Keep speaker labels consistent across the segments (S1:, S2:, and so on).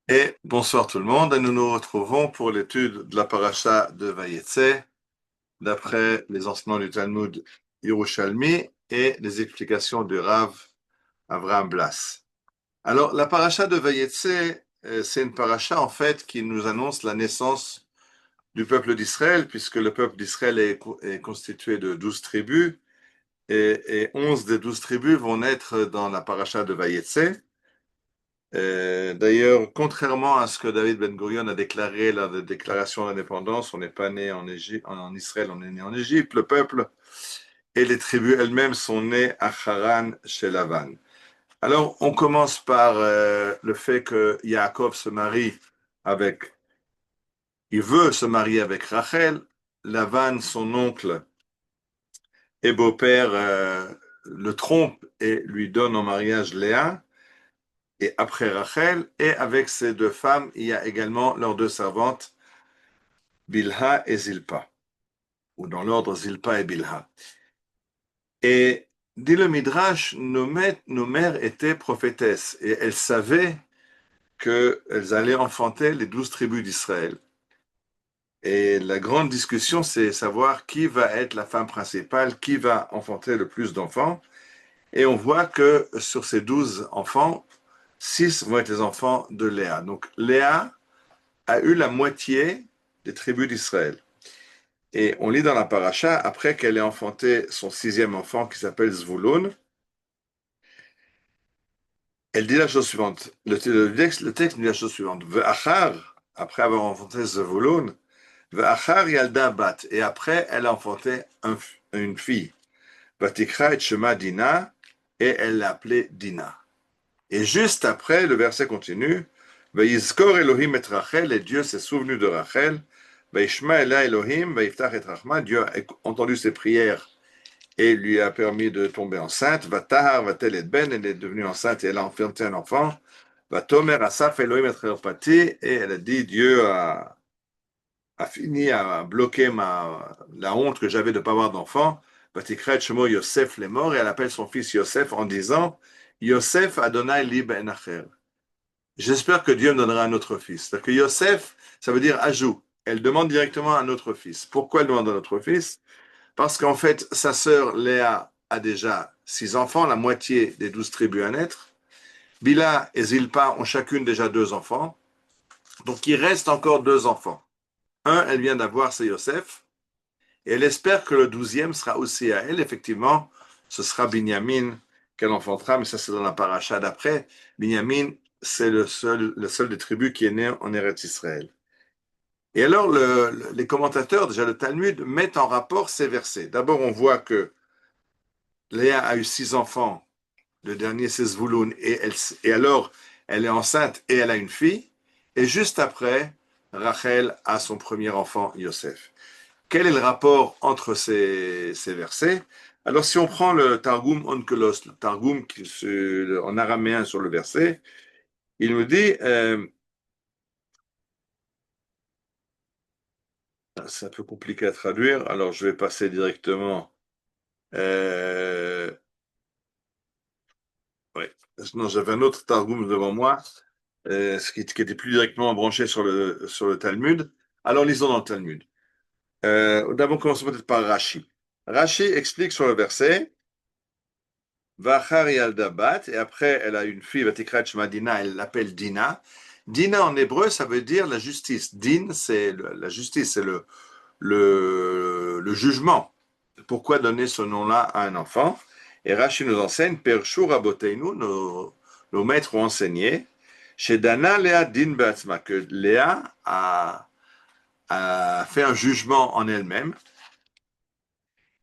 S1: Et bonsoir tout le monde, et nous nous retrouvons pour l'étude de la paracha de Vayetze, d'après les enseignements du Talmud Yerushalmi et les explications du Rav Avraham Blas. Alors, la paracha de Vayetze, c'est une paracha en fait qui nous annonce la naissance du peuple d'Israël, puisque le peuple d'Israël est constitué de 12 tribus, et 11 des 12 tribus vont naître dans la paracha de Vayetze. D'ailleurs, contrairement à ce que David Ben Gurion a déclaré lors de la déclaration d'indépendance, on n'est pas né en Égypte, en Israël, on est né en Égypte. Le peuple et les tribus elles-mêmes sont nées à Haran chez Lavan. Alors, on commence par le fait que Yaakov se marie avec, il veut se marier avec Rachel. Lavan, son oncle et beau-père, le trompe et lui donne en mariage Léa. Et après Rachel, et avec ces deux femmes, il y a également leurs deux servantes, Bilha et Zilpa, ou dans l'ordre Zilpa et Bilha. Et dit le Midrash, nos mères étaient prophétesses, et elles savaient qu'elles allaient enfanter les 12 tribus d'Israël. Et la grande discussion, c'est savoir qui va être la femme principale, qui va enfanter le plus d'enfants. Et on voit que sur ces 12 enfants, 6 vont être les enfants de Léa. Donc Léa a eu la moitié des tribus d'Israël. Et on lit dans la paracha, après qu'elle ait enfanté son sixième enfant qui s'appelle Zvouloun, elle dit la chose suivante. Le texte dit la chose suivante. Ve'achar, après avoir enfanté Zvouloun, ve'achar yalda bat. Et après, elle a enfanté une fille. Vatikra et Shema Dina, et elle l'a appelée Dina. Et juste après, le verset continue. Ve'yizkor Elohim et Rachel, et Dieu s'est souvenu de Rachel. Ve'ishma ela Elohim, ve'iftach et Rachma. Dieu a entendu ses prières et lui a permis de tomber enceinte. Vatahar vatel et ben, elle est devenue enceinte et elle a enfanté un enfant. Vatomer asaf Elohim et Rerpati, et elle a dit Dieu a fini à bloquer la honte que j'avais de ne pas avoir d'enfant. Vatikra et Shemo Yosef les morts, et elle appelle son fils Yosef en disant Yosef Adonai li ben acher. J'espère que Dieu me donnera un autre fils. C'est-à-dire que Yosef, ça veut dire ajout. Elle demande directement un autre fils. Pourquoi elle demande un autre fils? Parce qu'en fait, sa sœur Léa a déjà 6 enfants, la moitié des 12 tribus à naître. Bila et Zilpa ont chacune déjà 2 enfants. Donc il reste encore 2 enfants. Un, elle vient d'avoir, c'est Yosef. Et elle espère que le 12e sera aussi à elle. Effectivement, ce sera Binyamin qu'elle enfantera, mais ça c'est dans la paracha d'après. Binyamin, c'est le seul des tribus qui est né en Eretz Israël. Et alors, les commentateurs, déjà le Talmud, mettent en rapport ces versets. D'abord, on voit que Léa a eu 6 enfants, le dernier c'est Zvouloun, et alors elle est enceinte et elle a une fille. Et juste après, Rachel a son premier enfant, Yosef. Quel est le rapport entre ces versets? Alors, si on prend le Targum Onkelos, le Targum en araméen sur le verset, il nous dit, c'est un peu compliqué à traduire, alors je vais passer directement. Euh, ouais. Non, j'avais un autre Targum devant moi, qui était plus directement branché sur le Talmud. Alors, lisons dans le Talmud. D'abord, commençons peut-être par Rashi. Rashi explique sur le verset. Vachar yalda bat, et après elle a une fille, Vatikrat Shema Dina, elle l'appelle Dina. Dina en hébreu, ça veut dire la justice. Din, c'est la justice, c'est le jugement. Pourquoi donner ce nom-là à un enfant? Et Rashi nous enseigne, Pershur Raboteinu, nos maîtres ont enseigné, chez Dana Léa Din Beatzma, que Léa a fait un jugement en elle-même.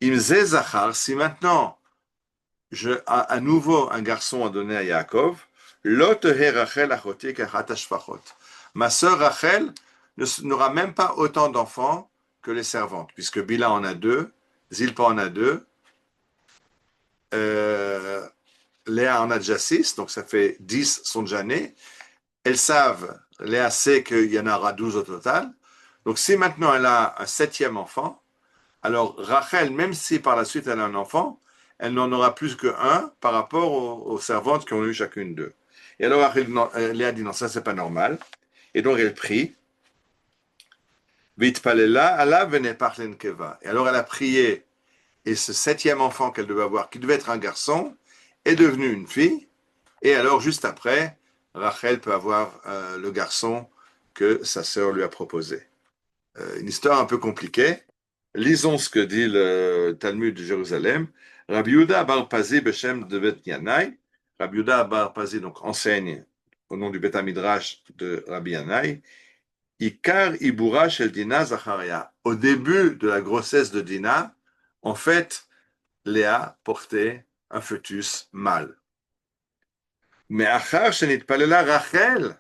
S1: Imze Zachar, si maintenant à nouveau un garçon à donner à Yaakov. Ma sœur Rachel n'aura même pas autant d'enfants que les servantes, puisque Bila en a 2, Zilpa en a 2, euh, Léa en a déjà 6, donc ça fait 10 sont déjà nés. Elles savent, Léa sait qu'il y en aura 12 au total. Donc si maintenant elle a un septième enfant, alors Rachel, même si par la suite elle a un enfant, elle n'en aura plus qu'un par rapport aux servantes qui ont eu chacune d'eux. Et alors Léa dit non, ça c'est pas normal. Et donc elle prie. Vitpalela, Allah venait parler keva. Et alors elle a prié. Et ce septième enfant qu'elle devait avoir, qui devait être un garçon, est devenu une fille. Et alors, juste après, Rachel peut avoir le garçon que sa sœur lui a proposé. Une histoire un peu compliquée. Lisons ce que dit le Talmud de Jérusalem. Rabbi Yehuda bar Pazi Beshem de Bet Yanai. Rabbi Yehuda bar Pazi donc enseigne au nom du Bet Midrash de Rabbi Yanai. Ikar Ibura Shel Dina Zacharia. Au début de la grossesse de Dina, en fait, Léa portait un fœtus mâle. Mais Achar Shenitpalela Rachel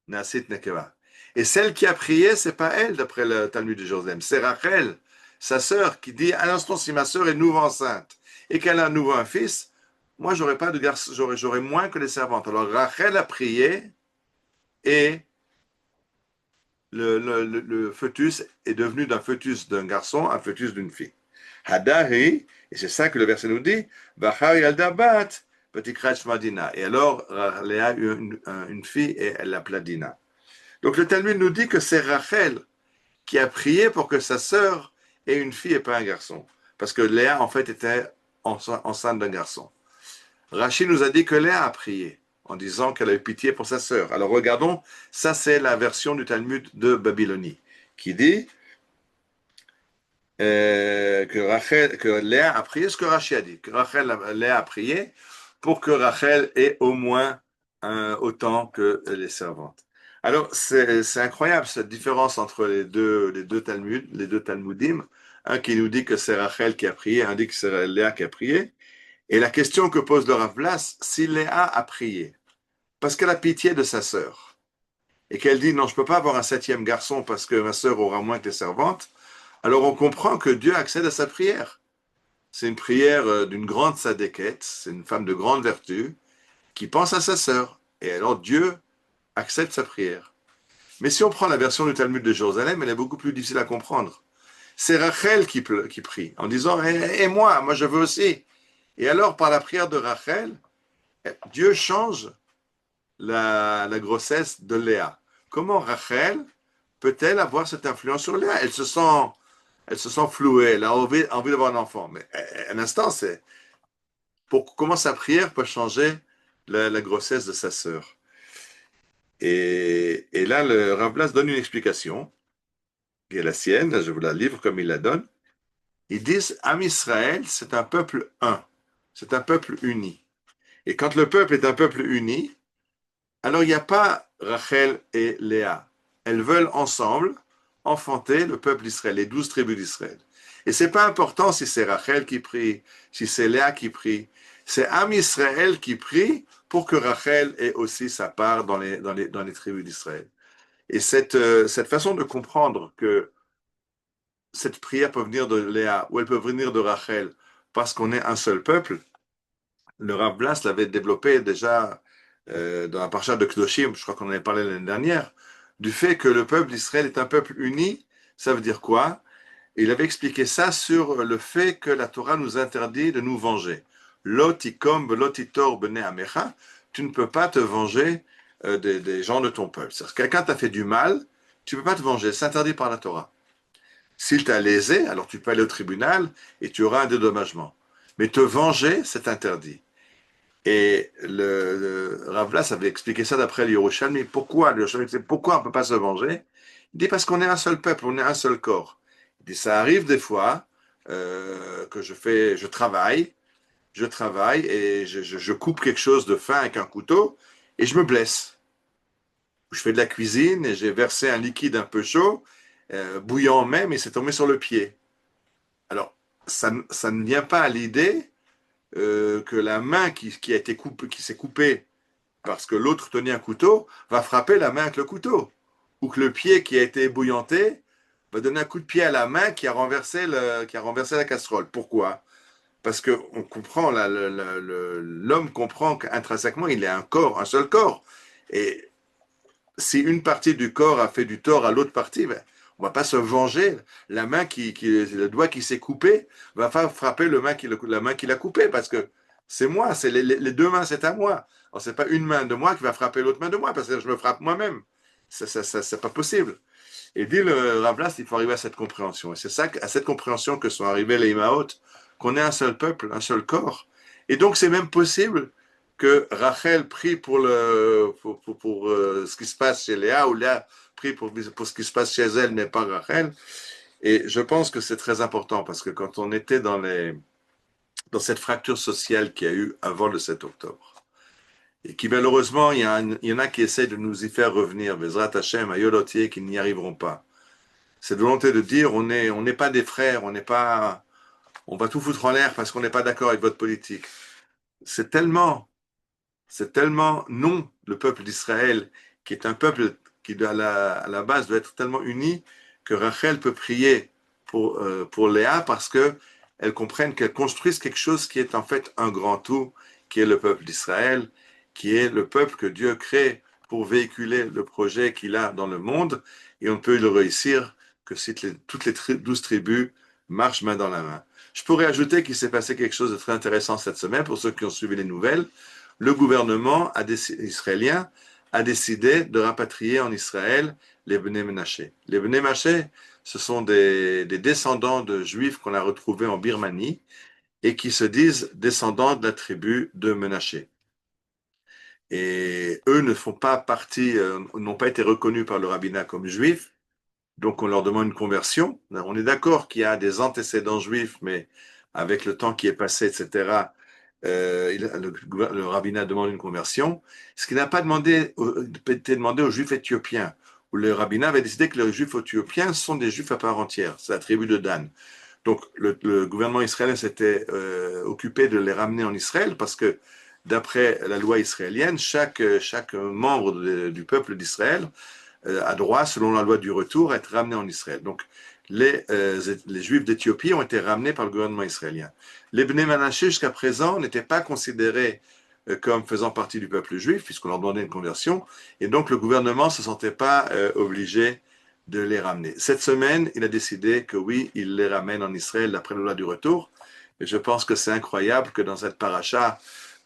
S1: Nasit Nekeva. Et celle qui a prié, c'est pas elle, d'après le Talmud de Jérusalem, c'est Rachel, sa sœur, qui dit à l'instant si ma sœur est nouveau enceinte et qu'elle a à nouveau un fils, moi j'aurais pas de garçon, j'aurais moins que les servantes. Alors Rachel a prié et le fœtus est devenu d'un fœtus d'un garçon un fœtus d'une fille. Hadari, et c'est ça que le verset nous dit, Bachar Yalda Bat, petit Madina. Et alors, Léa a eu une fille et elle l'appela Dina. Donc le Talmud nous dit que c'est Rachel qui a prié pour que sa sœur ait une fille et pas un garçon. Parce que Léa, en fait, était enceinte d'un garçon. Rachid nous a dit que Léa a prié en disant qu'elle a eu pitié pour sa sœur. Alors regardons, ça c'est la version du Talmud de Babylonie qui dit que Léa a prié ce que Rachid a dit, que Léa a prié pour que Rachel ait au moins autant que les servantes. Alors c'est incroyable cette différence entre les deux Talmuds, les deux Talmudim, un qui nous dit que c'est Rachel qui a prié, un dit que c'est Léa qui a prié. Et la question que pose le Rav Blas, si Léa a prié parce qu'elle a pitié de sa sœur et qu'elle dit non, je ne peux pas avoir un septième garçon parce que ma sœur aura moins que les servantes, alors on comprend que Dieu accède à sa prière. C'est une prière d'une grande sadéquette, c'est une femme de grande vertu qui pense à sa sœur. Et alors Dieu accepte sa prière. Mais si on prend la version du Talmud de Jérusalem, elle est beaucoup plus difficile à comprendre. C'est Rachel qui prie en disant et moi je veux aussi. Et alors par la prière de Rachel, Dieu change la grossesse de Léa. Comment Rachel peut-elle avoir cette influence sur Léa? Elle se sent flouée, elle a envie d'avoir un enfant. Mais un instant, c'est comment sa prière peut changer la grossesse de sa sœur. Et là, le Rav Blas donne une explication, qui est la sienne, je vous la livre comme il la donne. Ils disent, Am Israël, c'est un peuple un, c'est un peuple uni. Et quand le peuple est un peuple uni, alors il n'y a pas Rachel et Léa. Elles veulent ensemble enfanter le peuple d'Israël, les 12 tribus d'Israël. Et c'est pas important si c'est Rachel qui prie, si c'est Léa qui prie. C'est Am Israël qui prie pour que Rachel ait aussi sa part dans les tribus d'Israël. Et cette façon de comprendre que cette prière peut venir de Léa ou elle peut venir de Rachel parce qu'on est un seul peuple, le Rav Blas l'avait développé déjà dans la parasha de Kedoshim, je crois qu'on en avait parlé l'année dernière, du fait que le peuple d'Israël est un peuple uni. Ça veut dire quoi? Il avait expliqué ça sur le fait que la Torah nous interdit de nous venger. Lotikom lotitor bene amecha, tu ne peux pas te venger des gens de ton peuple. C'est-à-dire que quelqu'un t'a fait du mal, tu ne peux pas te venger, c'est interdit par la Torah. S'il t'a lésé, alors tu peux aller au tribunal et tu auras un dédommagement. Mais te venger, c'est interdit. Et le Rav Blas avait expliqué ça d'après l'Yerushalmi. Pourquoi on ne peut pas se venger? Il dit parce qu'on est un seul peuple, on est un seul corps. Il dit ça arrive des fois que je travaille et je coupe quelque chose de fin avec un couteau et je me blesse. Je fais de la cuisine et j'ai versé un liquide un peu chaud, bouillant même, et c'est tombé sur le pied. Alors, ça ne vient pas à l'idée que la main qui a été coupée, qui s'est coupée parce que l'autre tenait un couteau, va frapper la main avec le couteau. Ou que le pied qui a été ébouillanté va donner un coup de pied à la main qui a renversé la casserole. Pourquoi? Parce que on comprend, l'homme comprend qu'intrinsèquement, il est un corps, un seul corps. Et si une partie du corps a fait du tort à l'autre partie, ben, on ne va pas se venger. Le doigt qui s'est coupé va pas frapper la main qui l'a coupé parce que C'est moi, c'est les deux mains, c'est à moi. Alors, c'est pas une main de moi qui va frapper l'autre main de moi, parce que je me frappe moi-même. C'est pas possible. Et dit le Rav, il faut arriver à cette compréhension. Et c'est ça, à cette compréhension que sont arrivés les Imaot, qu'on est un seul peuple, un seul corps. Et donc, c'est même possible que Rachel prie pour ce qui se passe chez Léa, ou Léa prie pour ce qui se passe chez elle, mais pas Rachel. Et je pense que c'est très important, parce que quand on était dans cette fracture sociale qu'il y a eu avant le 7 octobre, et qui malheureusement, il y en a qui essaient de nous y faire revenir, Bezrat Hashem, à Yolotier, qui n'y arriveront pas. Cette volonté de dire on n'est pas des frères, on va tout foutre en l'air parce qu'on n'est pas d'accord avec votre politique. C'est tellement, c'est tellement non le peuple d'Israël, qui est un peuple qui à la base doit être tellement uni que Rachel peut prier pour Léa parce que elle comprenne qu'elle construise quelque chose qui est en fait un grand tout, qui est le peuple d'Israël, qui est le peuple que Dieu crée pour véhiculer le projet qu'il a dans le monde, et on ne peut le réussir que si toutes les 12 tribus marchent main dans la main. Je pourrais ajouter qu'il s'est passé quelque chose de très intéressant cette semaine pour ceux qui ont suivi les nouvelles. Le gouvernement israélien a décidé de rapatrier en Israël les Bnei Menaché. Les Bnei Menaché, ce sont des descendants de juifs qu'on a retrouvés en Birmanie et qui se disent descendants de la tribu de Menaché. Et eux ne font pas partie, n'ont pas été reconnus par le rabbinat comme juifs, donc on leur demande une conversion. On est d'accord qu'il y a des antécédents juifs, mais avec le temps qui est passé, etc., le rabbinat demande une conversion. Ce qui n'a pas été demandé aux juifs éthiopiens, où le rabbinat avait décidé que les juifs éthiopiens sont des juifs à part entière, c'est la tribu de Dan. Donc le gouvernement israélien s'était occupé de les ramener en Israël parce que d'après la loi israélienne, chaque membre du peuple d'Israël a droit, selon la loi du retour, à être ramené en Israël. Donc les Juifs d'Éthiopie ont été ramenés par le gouvernement israélien. Les Bnei Manaché, jusqu'à présent, n'étaient pas considérés comme faisant partie du peuple juif, puisqu'on leur demandait une conversion, et donc le gouvernement ne se sentait pas obligé de les ramener. Cette semaine, il a décidé que oui, il les ramène en Israël d'après la loi du retour, et je pense que c'est incroyable que dans cette paracha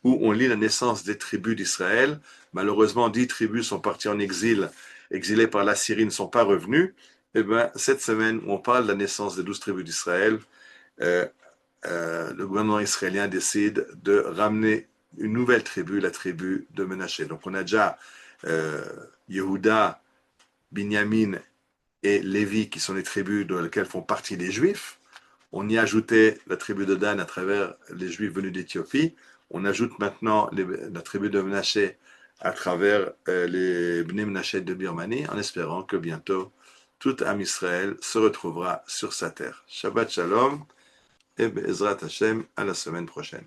S1: où on lit la naissance des tribus d'Israël, malheureusement 10 tribus sont parties en exil, exilées par la Syrie, ne sont pas revenues, et bien cette semaine où on parle de la naissance des 12 tribus d'Israël, euh, le gouvernement israélien décide de ramener une nouvelle tribu, la tribu de Menaché. Donc on a déjà Yehuda, Binyamin et Lévi, qui sont les tribus dans lesquelles font partie les Juifs. On y a ajouté la tribu de Dan à travers les Juifs venus d'Éthiopie. On ajoute maintenant la tribu de Menaché à travers les Bnei Menaché de Birmanie, en espérant que bientôt tout Am Israël se retrouvera sur sa terre. Shabbat Shalom et Be'ezrat Hashem à la semaine prochaine.